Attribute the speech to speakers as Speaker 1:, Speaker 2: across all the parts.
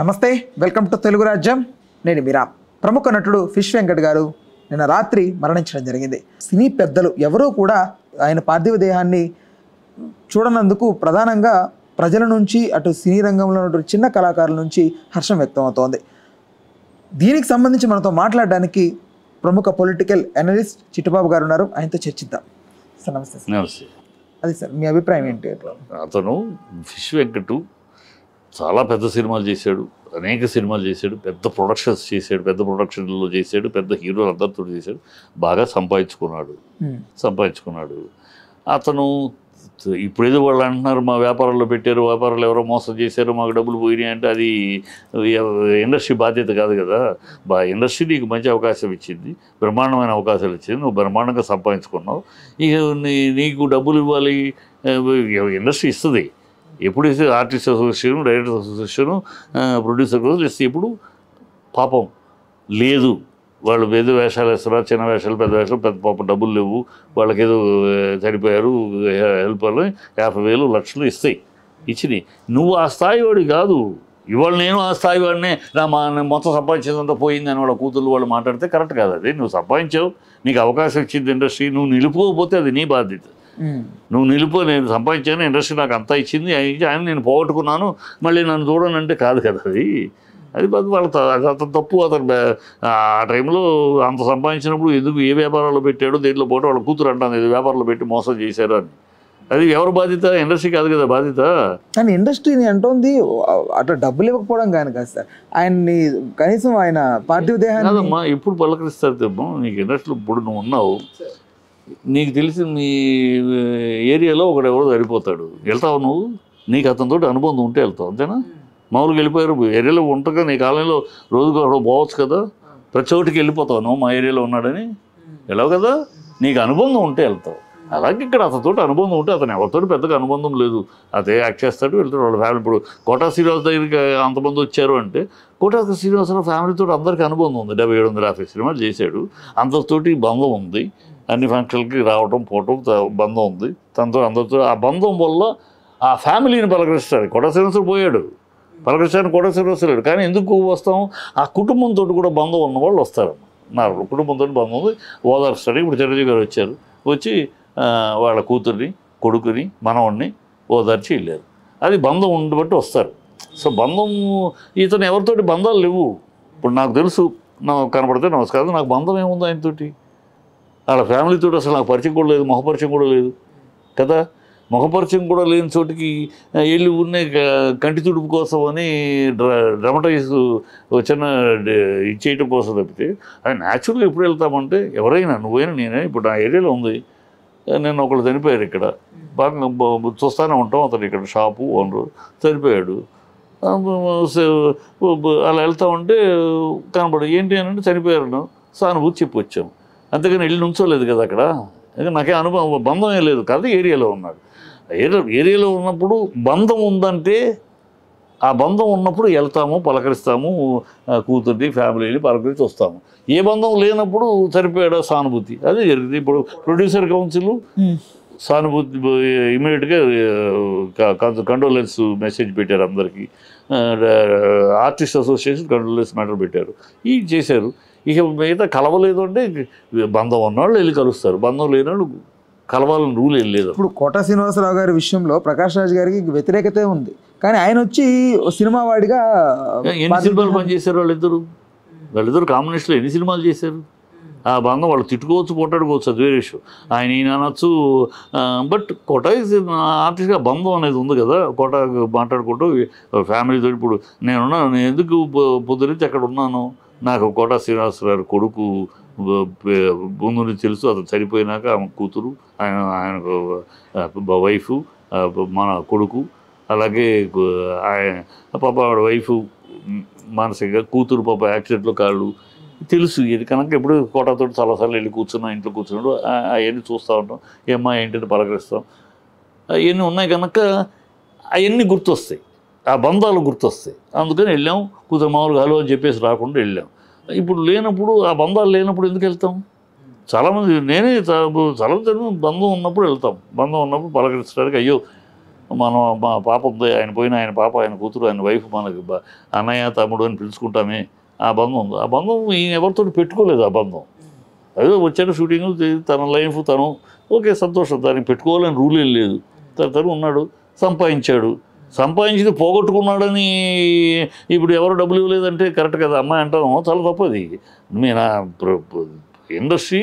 Speaker 1: నమస్తే, welcome to Telugu రాజ్యం. నేను మీరా. ప్రముఖ నటుడు ఫిష్ వెంకట్ గారు నిన్న రాత్రి మరణించడం జరిగింది. సినీ పెద్దలు ఎవరూ కూడా ఆయన పార్థివ దేహాన్ని చూడనందుకు ప్రధానంగా ప్రజల నుంచి, అటు సినీ రంగంలో ఉన్నటువంటి చిన్న కళాకారుల నుంచి హర్షం వ్యక్తం అవుతోంది. దీనికి సంబంధించి మనతో మాట్లాడడానికి ప్రముఖ పొలిటికల్ అనలిస్ట్ చిట్టుబాబు గారు ఉన్నారు. ఆయనతో చర్చిద్దాం. సార్ నమస్తే.
Speaker 2: నమస్తే.
Speaker 1: అది సార్, మీ అభిప్రాయం ఏంటి?
Speaker 2: అతను ఫిష్ వెంకట్ చాలా పెద్ద సినిమాలు చేశాడు, అనేక సినిమాలు చేశాడు, పెద్ద ప్రొడక్షన్స్ చేశాడు, పెద్ద ప్రొడక్షన్లో చేశాడు, పెద్ద హీరోలు అందరితో చేశాడు, బాగా సంపాదించుకున్నాడు. అతను ఇప్పుడేదో వాళ్ళు అంటున్నారు మా వ్యాపారంలో పెట్టారు, వ్యాపారాలు ఎవరో మోసం చేశారు, మాకు డబ్బులు పోయినాయి అంటే అది ఇండస్ట్రీ బాధ్యత కాదు కదా. ఇండస్ట్రీ నీకు మంచి అవకాశం ఇచ్చింది, బ్రహ్మాండమైన అవకాశాలు ఇచ్చింది, నువ్వు బ్రహ్మాండంగా సంపాదించుకున్నావు. ఇక నీకు డబ్బులు ఇవ్వాలి, ఇండస్ట్రీ ఇస్తుంది. ఎప్పుడు ఇస్తే artist association, director association, producer కోసం ఇస్తే ఇప్పుడు పాపం లేదు. వాళ్ళు పెద్ద వేషాలు వేస్తున్నారు, చిన్న వేషాలు, పెద్ద వేషాలు, పెద్ద పాపం డబ్బులు లేవు, వాళ్ళకి ఏదో చనిపోయారు, హెల్ప్ వాళ్ళు 50,000 లక్షలు ఇస్తాయి. ఇచ్చినాయి. నువ్వు ఆ స్థాయి వాడి కాదు. ఇవాళ నేను ఆ స్థాయి వాడినే, మొత్తం సంపాదించేదంతా పోయింది అని వాళ్ళ కూతురు వాళ్ళు మాట్లాడితే కరెక్ట్ కాదు. అది నువ్వు సంపాదించావు, నీకు అవకాశం ఇచ్చింది ఇండస్ట్రీ, నువ్వు నిలుపుకోకపోతే అది నీ బాధ్యత. నువ్వు నిలుపు, నేను సంపాదించాను, ఇండస్ట్రీ నాకు అంతా ఇచ్చింది, ఆయన నేను పోగొట్టుకున్నాను, మళ్ళీ నన్ను చూడనంటే కాదు కదా. అది వాళ్ళ అతను తప్పు. అతను ఆ టైంలో అంత సంపాదించినప్పుడు ఎందుకు ఏ వ్యాపారాల్లో పెట్టాడో దేంట్లో పోటీ వాళ్ళ కూతురు అంటాను, ఏదో వ్యాపారంలో పెట్టి మోసం చేశారు అని. అది ఎవరు బాధ్యత? ఇండస్ట్రీ కాదు కదా బాధ్యత.
Speaker 1: కానీ ఇండస్ట్రీని అంటోంది అట్లా డబ్బులు ఇవ్వకపోవడం కానీ కాదు సార్. ఆయన్ని కనీసం ఆయన పార్థివ దేహాన్ని
Speaker 2: కాదమ్మా, ఎప్పుడు పలకరిస్తారు తెమ్మా. నీకు ఇండస్ట్రీలో ఇప్పుడు నువ్వు ఉన్నావు, నీకు తెలిసి నీ ఏరియాలో ఒకడు ఎవరో సరిపోతాడు, వెళ్తావు నువ్వు. నీకు అతనితో అనుబంధం ఉంటే వెళ్తావు, అంతేనా? మామూలుగా వెళ్ళిపోయారు ఏరియాలో ఉంటగా నీ కాలంలో రోజుకు ఒకడు పోవచ్చు కదా, ప్రతి చోటికి వెళ్ళిపోతావు నువ్వు మా ఏరియాలో ఉన్నాడని వెళ్ళావు కదా. నీకు అనుబంధం ఉంటే వెళ్తావు. అలాగే ఇక్కడ అతనితో అనుబంధం ఉంటే, అతను ఎవరితో పెద్దగా అనుబంధం లేదు, అదే యాక్ట్ చేస్తాడు, వెళ్తాడు వాళ్ళ ఫ్యామిలీ. ఇప్పుడు కోటా శ్రీనివాస్ దగ్గరికి అంతమంది వచ్చారు అంటే కోటా శ్రీనివాసరావు ఫ్యామిలీతో అందరికీ అనుబంధం ఉంది. 750 సినిమాలు చేశాడు, అందరితోటి బంధం ఉంది, అన్ని ఫంక్షన్లకి రావటం పోవటం బంధం ఉంది తనతో, అందరితో. ఆ బంధం వల్ల ఆ ఫ్యామిలీని పలకరిస్తాడు. కోటా శ్రీనివాసరావు పోయాడు, పలకరించడానికి కోటా శ్రీనివాసరావు, కానీ ఎందుకు వస్తాం? ఆ కుటుంబంతో కూడా బంధం ఉన్న వాళ్ళు వస్తారమ్మ. నార్మల్ కుటుంబంతో బంధం ఉంది, ఓదార్స్తాడు. ఇప్పుడు చిరంజీవి గారు వచ్చారు, వచ్చి వాళ్ళ కూతుర్ని, కొడుకుని, మనవడిని ఓదార్చి వెళ్ళారు. అది బంధం ఉండబట్టి వస్తారు. సో బంధం, ఇతను ఎవరితోటి బంధాలు లేవు. ఇప్పుడు నాకు తెలుసు, నాకు కనపడితే నమస్కారం, నాకు బంధం ఏముంది ఆయనతోటి? వాళ్ళ ఫ్యామిలీతో అసలు నాకు పరిచయం కూడా లేదు, ముఖపరిచయం కూడా లేదు కదా. ముఖపరిచయం కూడా లేని చోటికి వెళ్ళి ఉన్న కంటి తుడుపు కోసం అని డ్రమటైజ్ చిన్న ఇచ్చేయటం కోసం తప్పితే అది న్యాచురల్గా ఎప్పుడు వెళ్తామంటే ఎవరైనా, నువ్వైనా నేనే. ఇప్పుడు నా ఏరియాలో ఉంది, నేను ఒకళ్ళు చనిపోయారు ఇక్కడ, బాగా చూస్తూనే ఉంటాం. అతను ఇక్కడ షాపు ఓనరు చనిపోయాడు. అలా వెళ్తా ఉంటే కనపడు, ఏంటి అని అంటే చనిపోయారు, సానుభూతి చెప్పి వచ్చాము, అంతేగాని వెళ్ళి నుంచోలేదు కదా అక్కడ. నాకే అనుభవం, బంధమే లేదు కదా. ఏరియాలో ఉన్నాడు, ఏరియాలో ఉన్నప్పుడు బంధం ఉందంటే, ఆ బంధం ఉన్నప్పుడు వెళ్తాము, పలకరిస్తాము, కూతుర్ని, ఫ్యామిలీని పలకరించి వస్తాము. ఏ బంధం లేనప్పుడు సరిపోయాడు సానుభూతి, అదే జరిగింది. ఇప్పుడు ప్రొడ్యూసర్ కౌన్సిల్ సానుభూతి ఇమీడియట్గా కండోలెన్స్ మెసేజ్ పెట్టారు అందరికీ, ఆర్టిస్ట్ అసోసియేషన్ కండోలెన్స్ మ్యాటర్ పెట్టారు, ఇవి చేశారు. ఇక మిగతా కలవలేదు అంటే బంధం ఉన్నవాళ్ళు వెళ్ళి కలుస్తారు, బంధం లేని వాళ్ళు కలవాలని రూల్ ఏం లేదు.
Speaker 1: ఇప్పుడు కోటా శ్రీనివాసరావు గారి విషయంలో ప్రకాష్ రాజ్ గారికి వ్యతిరేకతే ఉంది, కానీ ఆయన వచ్చి సినిమా వాడిగా
Speaker 2: ఎన్ని సినిమాలు పనిచేశారు వాళ్ళిద్దరు కాంబినేషన్లో ఎన్ని సినిమాలు చేశారు? ఆ బంధం వాళ్ళు తిట్టుకోవచ్చు, పోటాడుకోవచ్చు, అది వేరే విషయం. ఆయన ఈయన అనొచ్చు, బట్ కోటా ఆర్టిస్ట్గా బంధం అనేది ఉంది కదా. కోటా మాట్లాడుకుంటూ ఫ్యామిలీతో, ఇప్పుడు నేను ఎందుకు పొద్దురించి అక్కడ ఉన్నాను, నాకు కోటా శ్రీనివాసరావు కొడుకు ముందు నుంచి తెలుసు, అతను చనిపోయినాక ఆమె కూతురు, ఆయన వైఫ్, మన కొడుకు, అలాగే ఆయన పాప వాడి వైఫ్ మానసిక, కూతురు పాప యాక్సిడెంట్లో కాళ్ళు తెలుసు. ఇది కనుక ఎప్పుడు కోటాతో చాలాసార్లు వెళ్ళి కూర్చున్నా, ఇంట్లో కూర్చున్నాడు, అవన్నీ చూస్తూ ఉంటాం, ఏమ్మా ఏంటంటే పలకరిస్తాం. అవన్నీ ఉన్నాయి కనుక అవన్నీ గుర్తొస్తాయి, ఆ బంధాలు గుర్తొస్తాయి. అందుకని వెళ్ళాం, కూతురు మామూలుగా హలో అని చెప్పేసి రాకుండా వెళ్ళాం. ఇప్పుడు లేనప్పుడు, ఆ బంధాలు లేనప్పుడు ఎందుకు వెళ్తాం? చాలామంది, నేనే చాలా బంధం ఉన్నప్పుడు వెళ్తాం, బంధం ఉన్నప్పుడు పలకరించడానికి. అయ్యో మా పాప ఉంది, ఆయన పోయిన ఆయన పాప, ఆయన కూతురు, ఆయన వైఫ్, మనకి అన్నయ్య తమ్ముడు అని పిలుచుకుంటామే, ఆ బంధం ఉంది. ఆ బంధం ఈయన ఎవరితో పెట్టుకోలేదు. ఆ బంధం అదే వచ్చాడు, షూటింగ్, తన లైఫ్ తను, ఓకే సంతోషం, దానికి పెట్టుకోవాలని రూల్ ఏం లేదు. తను ఉన్నాడు, సంపాదించింది పోగొట్టుకున్నాడని ఇప్పుడు ఎవరు డబ్బులు ఇవ్వలేదంటే కరెక్ట్ కదా అమ్మాయి అంటాం, చాలా తప్పది. మీ ఇండస్ట్రీ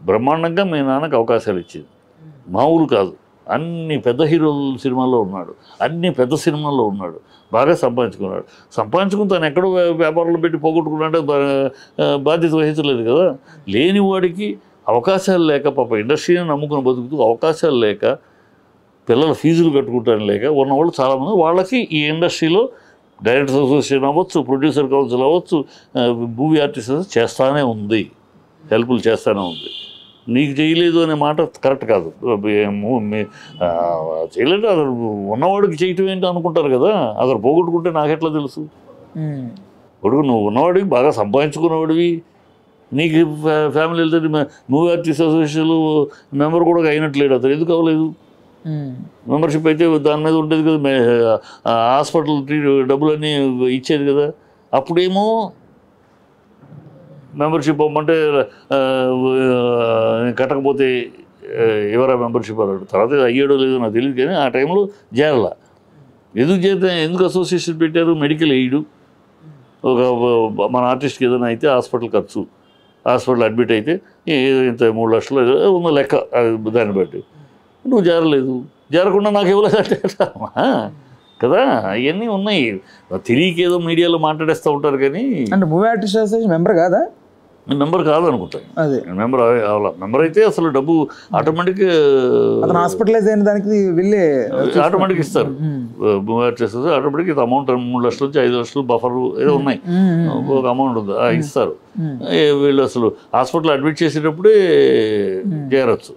Speaker 2: బ్రహ్మాండంగా మీ నాన్నకి అవకాశాలు ఇచ్చింది, మామూలు కాదు. అన్ని పెద్ద హీరోల సినిమాల్లో ఉన్నాడు, అన్ని పెద్ద సినిమాల్లో ఉన్నాడు, బాగా సంపాదించుకుని తను ఎక్కడో వ్యాపారంలో పెట్టి పోగొట్టుకున్నాడే బాధ్యత వహించలేదు కదా. లేని వాడికి అవకాశాలు లేక, పాప ఇండస్ట్రీని నమ్ముకుని బతుకుతూ అవకాశాలు లేక, పిల్లల ఫీజులు కట్టుకుంటాను లేక ఉన్నవాళ్ళు చాలామంది. వాళ్ళకి ఈ ఇండస్ట్రీలో డైరెక్టర్స్ అసోసియేషన్ అవ్వచ్చు, ప్రొడ్యూసర్ కౌన్సిల్ అవ్వచ్చు, మూవీ ఆర్టిస్ట్ చేస్తానే ఉంది, హెల్ప్లు చేస్తూనే ఉంది. నీకు చేయలేదు అనే మాట కరెక్ట్ కాదు. చేయలేదు, అసలు ఉన్నవాడికి చేయటం ఏంటి అనుకుంటారు కదా. అసలు పోగొట్టుకుంటే నాకెట్లా తెలుసు? కొడుకు నువ్వు ఉన్నవాడివి, బాగా సంపాదించుకున్నవాడివి, నీకు ఫ్యామిలీ వెళ్తే మూవీ ఆర్టిస్ట్ అసోసియేషన్ మెంబర్ కూడా అయినట్లేడు. అతను ఎందుకు అవ్వలేదు? మెంబర్షిప్ అయితే దాని మీద ఉండేది కదా, హాస్పిటల్ డబ్బులన్నీ ఇచ్చేది కదా. అప్పుడేమో మెంబర్షిప్ అవ్వమంటే కట్టకపోతే ఎవరా మెంబర్షిప్ అన్నాడు. తర్వాత అయ్యాడో లేదో నాకు తెలియదు, కానీ ఆ టైంలో చేరాల. ఎందుకు అసోసియేషన్ పెట్టారు? మెడికల్ ఎయిడ్, ఒక మన ఆర్టిస్ట్కి ఏదైనా అయితే హాస్పిటల్ ఖర్చు, హాస్పిటల్ అడ్మిట్ అయితే ఇంత 3 లక్షలు ఉన్న లెక్క, దాన్ని బట్టి. నువ్వు చేరకుండా నాకు ఇవ్వలేదంటే కదా. అవన్నీ ఉన్నాయి, తెలియకేదో మీడియాలో మాట్లాడేస్తూ ఉంటారు. కానీ
Speaker 1: అంటే మూవీ ఆర్టిస్ట్ అసోసియేషన్ మెంబర్ కాదా?
Speaker 2: మెంబర్ కాదు అనుకుంటాను. అదే మెంబర్ అయితే అసలు డబ్బు ఆటోమేటిక్
Speaker 1: హాస్పిటలైజ్ అయిన దానికి వెళ్ళి
Speaker 2: ఆటోమేటిక్ ఇస్తారు. మూవీ ఆర్టిస్ట్ ఆటోమేటిక్ ఇది అమౌంట్ 3 లక్షల నుంచి 5 లక్షలు బఫర్ ఏదో ఉన్నాయి, ఒక అమౌంట్ ఉంది, ఇస్తారు. వీళ్ళు అసలు హాస్పిటల్ అడ్మిట్ చేసేటప్పుడే చేరచ్చు.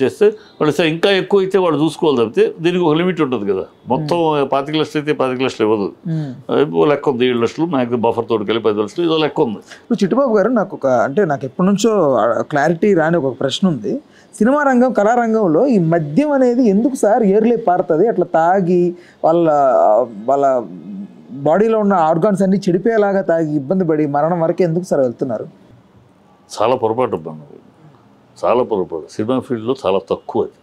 Speaker 2: చేస్తే వాళ్ళు ఇంకా ఎక్కువ అయితే వాళ్ళు చూసుకోవాలి తప్పితే దీనికి ఒక లిమిట్ ఉంటుంది కదా. మొత్తం 25 లక్షలు అయితే 25 లక్షలు ఇవ్వదు, లెక్క ఉంది. 7 లక్షలు మ్యాక్సిమం బఫర్ తోటి కలిపి 10 లక్షలు ఇదో లెక్క ఉంది.
Speaker 1: ఇప్పుడు చిట్టుబాబు గారు, నాకు నాకు ఎప్పటి నుంచో క్లారిటీ రాని ఒక ప్రశ్న ఉంది. సినిమా రంగం, కళారంగంలో ఈ మద్యం అనేది ఎందుకు సార్ ఏర్లే పారుతుంది? అట్లా తాగి వాళ్ళ బాడీలో ఉన్న ఆర్గాన్స్ అన్ని చెడిపోయేలాగా తాగి ఇబ్బంది పడి మరణం వరకు ఎందుకు సార్ వెళ్తున్నారు?
Speaker 2: చాలా పొరపాటు, చాలా పొరపాటు. సినిమా ఫీల్డ్లో చాలా తక్కువ, అది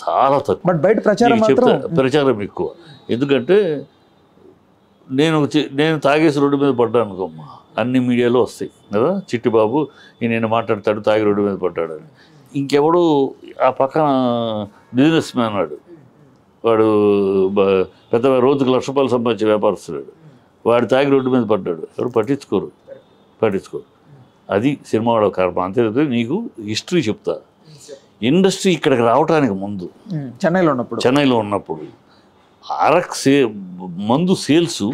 Speaker 2: చాలా తక్కువ.
Speaker 1: బట్ బయట
Speaker 2: ప్రచారం ఎక్కువ. ఎందుకంటే నేను తాగేసి రోడ్డు మీద పడ్డాను అనుకోమ్మా, అన్ని మీడియాలో వస్తాయి కదా. చిట్టిబాబు నేను మాట్లాడతాడు, తాగి రోడ్డు మీద పడ్డాడని. ఇంకెవడు ఆ పక్కన బిజినెస్ మ్యాన్ వాడు పెద్ద రోజుకు ₹1,00,000 సంపాదించే వ్యాపారస్తున్నాడు, వాడు తాగి రోడ్డు మీద పడ్డాడు, ఎవరు పట్టించుకోరు. అది సినిమా వాడు కారణం. అంతే. నీకు హిస్టరీ చెప్తా. ఇండస్ట్రీ ఇక్కడికి రావడానికి ముందు చెన్నైలో ఉన్నప్పుడు అరక్ మందు సేల్స్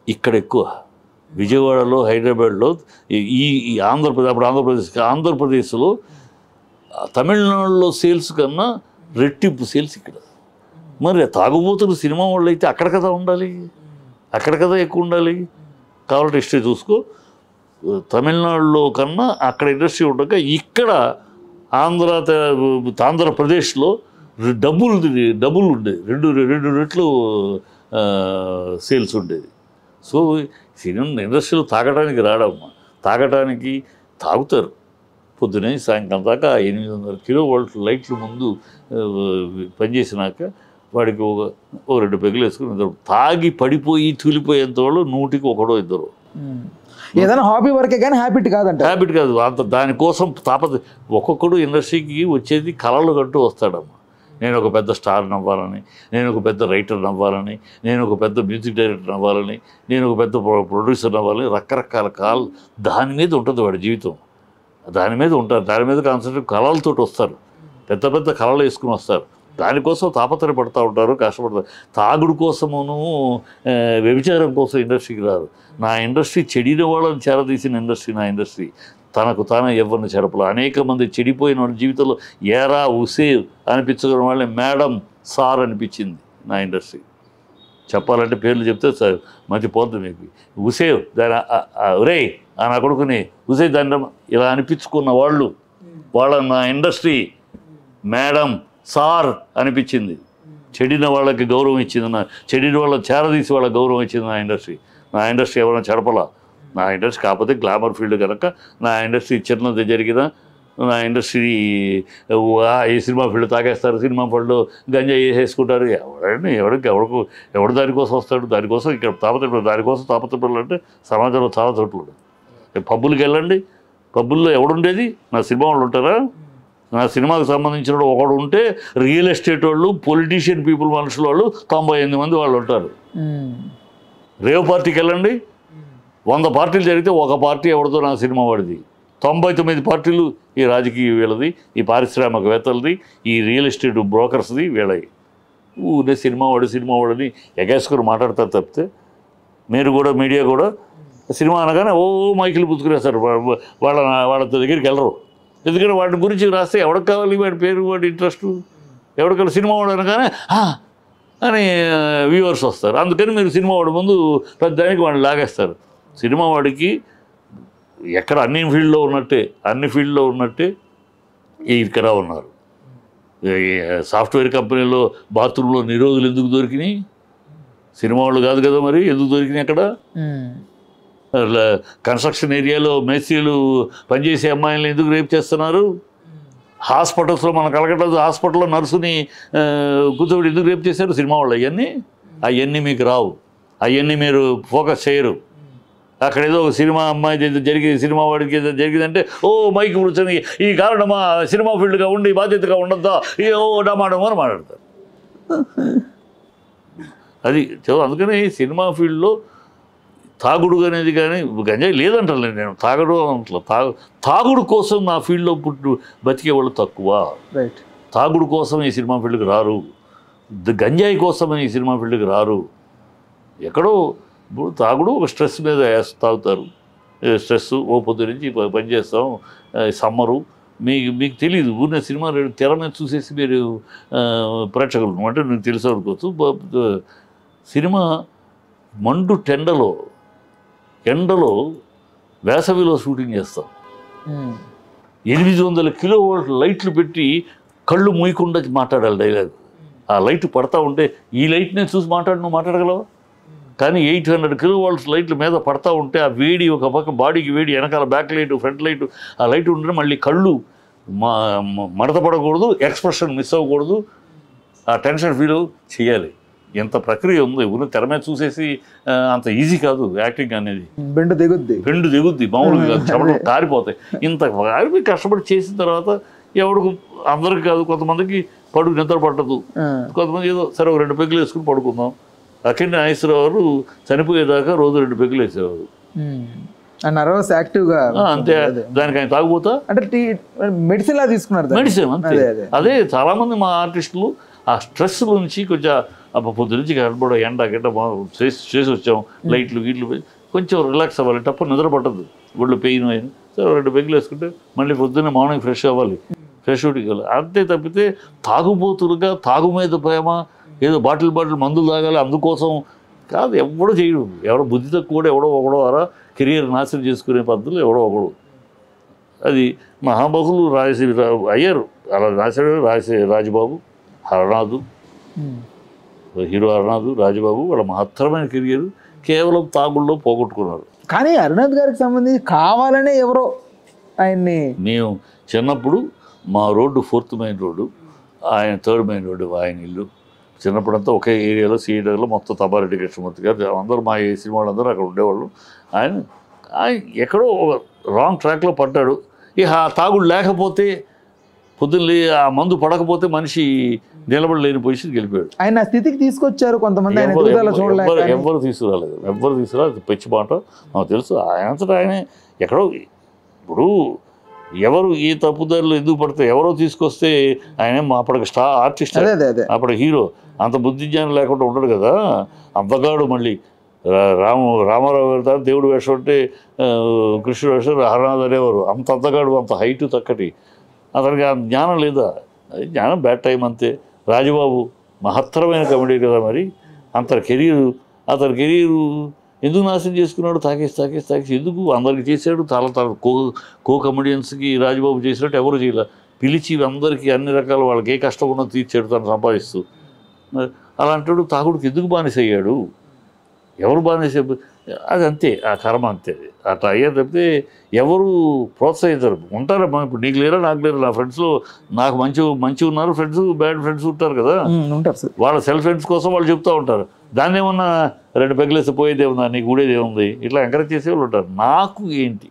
Speaker 2: ఇక్కడ ఎక్కువ. విజయవాడలో, హైదరాబాద్లో, ఈ ఆంధ్రప్రదేశ్లో తమిళనాడులో సేల్స్ కన్నా రెట్టింపు సేల్స్ ఇక్కడ. మరి తాగుబోతున్న సినిమా వాళ్ళు అయితే అక్కడ కదా ఉండాలి, అక్కడ కదా ఎక్కువ ఉండాలి. కావాలంటే హిస్టరీ చూసుకో. తమిళనాడులో కన్నా అక్కడ ఇండస్ట్రీ ఉండక ఇక్కడ ఆంధ్రప్రదేశ్లో డబుల్ ఉండేది, రెండు రెట్లు సేల్స్ ఉండేది. సో సినిమా ఇండస్ట్రీలో తాగడానికి రాడమ్మా, తాగుతారు పొద్దునే సాయంకాలం దాకా 800 కిలోవాల్ట్ లైట్లు ముందు పనిచేసినాక వాడికి ఒక 2 పెగులు వేసుకుని తాగి పడిపోయి తూలిపోయేంత వాళ్ళు 100కి 1-2.
Speaker 1: ఏదైనా హాబీ వరకే కానీ హ్యాబిట్
Speaker 2: కాదు. అంత దానికోసం ఒక్కొక్కడు ఇండస్ట్రీకి వచ్చేది కళలు కంటూ వస్తాడమ్మా. నేను ఒక పెద్ద స్టార్ అవ్వాలని, నేను ఒక పెద్ద రైటర్ అవ్వాలని, నేను ఒక పెద్ద మ్యూజిక్ డైరెక్టర్ అవ్వాలని, నేను ఒక పెద్ద ప్రొడ్యూసర్ అవ్వాలని, రకరకాల దాని మీద ఉంటుంది వాడి జీవితం. దాని మీద ఉంటారు, దాని మీద కాన్సన్ట్రేట్, కళలతో వస్తారు, పెద్ద కళలు వేసుకుని వస్తారు. దానికోసం తాపత్రయపడుతూ ఉంటారు, కష్టపడతారు. తాగుడు కోసమును వ్యభిచారం కోసం ఇండస్ట్రీకి రారు. నా ఇండస్ట్రీ చెడిన వాళ్ళని చేరదీసిన ఇండస్ట్రీ నా ఇండస్ట్రీ. తనకు తానే ఎవరిని చెడపలు. అనేక మంది చెడిపోయిన వాళ్ళ జీవితంలో ఏరా ఉసే అనిపించుకున్న వాళ్ళని మేడం, సార్ అనిపించింది నా ఇండస్ట్రీ. చెప్పాలంటే పేర్లు చెప్తే సార్ మంచి పోతుంది మీకు. ఉసేవ్ దాని ఒరే నా కొడుకుని ఉసే దాన్ని ఇలా అనిపించుకున్న వాళ్ళ నా ఇండస్ట్రీ మేడం, సార్ అనిపించింది. చెడిన వాళ్ళకి గౌరవం ఇచ్చింది చెడిన వాళ్ళని చేరదీసి వాళ్ళకి గౌరవం ఇచ్చింది నా ఇండస్ట్రీ ఎవరైనా చెడపలా. నా ఇండస్ట్రీ కాకపోతే గ్లామర్ ఫీల్డ్ కనుక నా ఇండస్ట్రీ చిన్నది జరిగిన నా ఇండస్ట్రీ ఈ సినిమా ఫీల్డ్ తాగేస్తారు, సినిమా ఫీల్డ్లో గంజా వేసేసుకుంటారు. ఎవడు దానికోసం వస్తాడు? దానికోసం ఇక్కడ దానికోసం తాపత్రపడాలంటే సమాజంలో చాలా చోట్ల పబ్బులకి వెళ్ళండి, పబ్బుల్లో ఎవడుండేది? నా సినిమా వాళ్ళు ఉంటారా? నా సినిమాకి సంబంధించిన ఒకడు ఉంటే రియల్ ఎస్టేట్ వాళ్ళు, పొలిటీషియన్ పీపుల్ మనుషుల వాళ్ళు 98 మంది వాళ్ళు ఉంటారు. రేవ్ పార్టీకి వెళ్ళండి, 100 పార్టీలు జరిగితే ఒక పార్టీ ఎవరితో నా సినిమా వాడిది. 99 పార్టీలు ఈ రాజకీయ వీళ్ళది, ఈ పారిశ్రామికవేత్తలది, ఈ రియల్ ఎస్టేట్ బ్రోకర్స్ది వీళ్ళవి. ఊనే సినిమా వాడిని ఎగేసుకుని మాట్లాడతారు తప్పితే మీరు కూడా మీడియా కూడా సినిమా అనగానే మైకులు పుచ్చుకునేస్తారు. వాళ్ళ దగ్గరికి వెళ్ళరు. ఎందుకంటే వాటి గురించి రాస్తే ఎవరికి కావాలి వాడి పేరు, వాడి ఇంట్రెస్ట్, ఎవరికైనా సినిమా వాడు అనగానే అని వ్యూవర్స్ వస్తారు. అందుకని మీరు సినిమా వాడి ముందు పెద్దానికి వాడిని లాగేస్తారు. సినిమా వాడికి ఎక్కడ అన్ని ఫీల్డ్లో ఉన్నట్టే ఇక్కడ ఉన్నారు. సాఫ్ట్వేర్ కంపెనీలో బాత్రూంలో నిరోధులు ఎందుకు దొరికినాయి? సినిమా వాళ్ళు కాదు కదా, మరి ఎందుకు దొరికినాయి అక్కడ? కన్స్ట్రక్షన్ ఏరియాలో మేస్త్రీలు పనిచేసే అమ్మాయిలను ఎందుకు రేప్ చేస్తున్నారు? హాస్పిటల్స్లో మన కలకట్ట హాస్పిటల్లో నర్సుని కూర్చోబెట్టి ఎందుకు రేప్ చేశారు? సినిమా వాళ్ళు. అవన్నీ మీకు రావు, అవన్నీ మీరు ఫోకస్ చేయరు. అక్కడ ఏదో ఒక సినిమా అమ్మాయి జరిగింది, సినిమా వాడికి ఏదో జరిగిందంటే మైకి కూర్చొని ఈ కారణమా సినిమా ఫీల్డ్గా ఉండి బాధ్యతగా ఉండద్దా డమాడమో అని మాట్లాడతారు. అది అందుకని సినిమా ఫీల్డ్లో తాగుడు అనేది కానీ గంజాయి లేదంటాను నేను, తాగుడు కోసం నా ఫీల్డ్లో బతికే వాళ్ళు తక్కువ. తాగుడు కోసం ఈ సినిమా ఫీల్డ్కి రారు, గంజాయి కోసం ఈ సినిమా ఫీల్డ్కి రారు. ఎక్కడో ఇప్పుడు తాగుడు ఒక స్ట్రెస్ మీద తాగుతారు. స్ట్రెస్ పొద్దు నుంచి పనిచేస్తాం, సమ్మరు, మీకు తెలియదు. ఊరిన సినిమా తెర మీద చూసేసి మీరు ప్రేక్షకులు అంటే మీకు తెలిసి అనుకోవచ్చు. సినిమా మండు ఎండలో వేసవిలో షూటింగ్ చేస్తాం. 800 కిలోవాట్ లైట్లు పెట్టి కళ్ళు మూయకుండా మాట్లాడాలి డైలాగ్. ఆ లైట్ పడతా ఉంటే ఈ లైట్నే చూసి నువ్వు మాట్లాడగలవా? కానీ 800 కిలోవాట్స్ లైట్ల మీద పడతా ఉంటే ఆ వేడి ఒక పక్క బాడీకి వేడి, వెనకాల బ్యాక్ లైటు ఫ్రంట్ లైటు, ఆ లైట్ ఉంటే మళ్ళీ కళ్ళు మడత పడకూడదు, ఎక్స్ప్రెషన్ మిస్ అవ్వకూడదు, ఆ టెన్షన్ ఫీల్ చేయాలి. ఎంత ప్రక్రియ ఉంది. ఊరిని తెర మీద చూసేసి అంత ఈజీ కాదు యాక్టింగ్ అనేది. బెండు దిగుద్ది మామూలుగా కాదు, చెమటలు కారిపోతాయి. ఇంత కష్టపడి చేసిన తర్వాత ఎవరికి అందరికి కాదు, కొంతమందికి నిద్ర పట్టదు, కొంతమంది ఏదో సరే 2 పెగ్గులు వేసుకుని పడుకుందాం. అఖండ నాగేశ్వరరావు చనిపోయేదాకా రోజు 2 పెగ్గులు వేసేవారు.
Speaker 1: నర్వస్ యాక్టివ్గా అంతే.
Speaker 2: దానికి ఆయన తాగుపోతా అంటే
Speaker 1: మెడిసిన్ లా తీసుకున్నారు.
Speaker 2: మెడిసిన్ అంతే. అదే చాలామంది మా ఆర్టిస్టులు ఆ స్ట్రెస్ నుంచి కొంచెం పొద్దు నుంచి కనబడ ఎండ గడ్డ చేసి వచ్చాం, లైట్లు గీట్లు కొంచెం రిలాక్స్ అవ్వాలి, తప్ప నిద్ర పట్టదు, ఒళ్ళు పెయిన్ అయిన సరే 2 పెగ్గులు వేసుకుంటే మళ్ళీ పొద్దున్నే మార్నింగ్ ఫ్రెష్ అవ్వాలి, ఫ్రెష్ అవుట్కి వెళ్ళాలి. అంతే తప్పితే తాగుబోతులుగా తాగు మీద ప్రేమ, ఏదో బాటిల్ మందులు తాగాలి అందుకోసం కాదు. ఎవడో చేయడు. ఎవడో బుద్ధి తక్కువ కూడా ఒకడో అలా కెరియర్ నాశనం చేసుకునే పద్ధతులు ఒకడు. అది మహాబహులు అయ్యారు అలా నాశనం. రాజబాబు, హరనాథు, హీరో హరనాథు, రాజబాబు వాళ్ళ మహత్తరమైన కెరియర్ కేవలం తాగుల్లో పోగొట్టుకున్నారు.
Speaker 1: కానీ హరనాథ్ గారికి సంబంధించి కావాలనే ఎవరో ఆయన్ని,
Speaker 2: మేము చిన్నప్పుడు మా రోడ్డు 4th మెయిన్ రోడ్డు, ఆయన 3rd మెయిన్ రోడ్డు, ఆయన ఇల్లు. చిన్నప్పుడంతా ఒకే ఏరియాలో సీడర్లో మొత్తం తబారెడ్డి కృష్ణమూర్తి గారు అందరూ మా ఏ సినిమా వాళ్ళందరూ అక్కడ ఉండేవాళ్ళు. ఆయన ఎక్కడో రాంగ్ ట్రాక్లో పడ్డాడు. ఇక తాగుడు లేకపోతే పొద్దున్న ఆ మందు పడకపోతే మనిషి నిలబడలేని పొజిషన్కి వెళ్ళిపోయాడు.
Speaker 1: ఆయన స్థితికి తీసుకొచ్చారు కొంతమంది.
Speaker 2: ఎవ్వరు తీసుకురాలేదు. పిచ్చి మాట నాకు తెలుసు. ఆయనే ఎక్కడో ఇప్పుడు ఎవరు ఈ తప్పుదారులు ఎందుకు పడితే ఎవరో తీసుకొస్తే ఆయన అప్పటికి ఆర్టిస్ట్, అప్పటి హీరో, అంత బుద్ధి జ్ఞానం లేకుండా ఉండడు కదా. అంతగాడు మళ్ళీ రామారావు గారు దేవుడు వేషం అంటే కృష్ణుడు వేషం హరనాథ్ అనేవారు. అంత అంతగాడు, అంత హైటు తక్కటి, అతనికి ఆ జ్ఞానం లేదా? అది జ్ఞానం బ్యాడ్ టైం అంతే. రాజబాబు మహత్తరమైన కమెడీ కదా, మరి అతని కెరీరు ఎందుకు నాశనం చేసుకున్నాడు? తాకేసి ఎందుకు అందరికి చేశాడు. చాలా కో కమెడియన్స్కి రాజబాబు చేసినట్టు ఎవరు చేయలే. పిలిచి అందరికీ అన్ని రకాల వాళ్ళకి ఏ కష్టం ఉన్నది తీర్చాడు తను సంపాదిస్తూ. అలాంటి తాగుడికి ఎందుకు బానిస అయ్యాడు, ఎవరు బానిస, అది అంతే, ఆ కర్మ అంతే. అట్లా అయ్యే తప్పితే ఎవరు ప్రోత్సహించరు. ఉంటారమ్మా, ఇప్పుడు నీకు లేరా నాకు లేరు, నా ఫ్రెండ్స్లో నాకు మంచి ఉన్నారు ఫ్రెండ్స్, బ్యాడ్ ఫ్రెండ్స్ ఉంటారు కదా,
Speaker 1: ఉంటారు సార్.
Speaker 2: వాళ్ళ సెల్ఫ్ ఫ్రెండ్స్ కోసం వాళ్ళు చెప్తూ ఉంటారు. దాన్ని ఏమన్నా 2 పెగ్గులేసి పోయేది ఏమన్నా, నీకు ఊడేది ఏముంది, ఇట్లా ఎంకరేజ్ చేసే వాళ్ళు ఉంటారు. నాకు ఏంటి,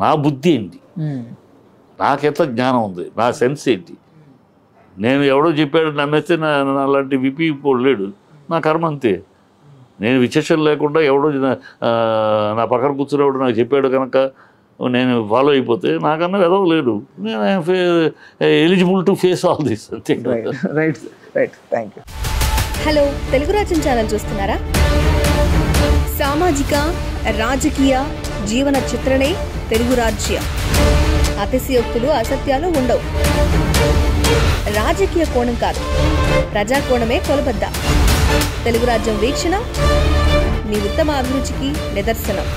Speaker 2: నా బుద్ధి ఏంటి, నాకెంత జ్ఞానం ఉంది, నా సెన్స్ ఏంటి, నేను ఎవడో చెప్పాడు నమ్మేస్తే నా అలాంటి విపి లేడు, నా కర్మ అంతే. నేను విచక్షణ లేకుండా ఎవడో నా పక్కన కూర్చునేవాడు నాకు చెప్పాడు కనుక నేను ఫాలో అయిపోతే నాకన్నా ఎదవ లేడు, నేను eligible to face all this అంతే.
Speaker 1: Right right, thank you.
Speaker 3: హలో, తెలుగు రాజ్యం ఛానల్ చూస్తున్నారా? సామాజిక రాజకీయ జీవన చిత్రణే తెలుగు రాజ్యం. అతిశయోక్తులు అసత్యాలు ఉండవు. రాజకీయ కోణం కాదు, ప్రజా కోణమే కొలబద్ద. తెలుగు రాజ్యం వీక్షణ మీ ఉత్తమ అభిరుచికి నిదర్శనం.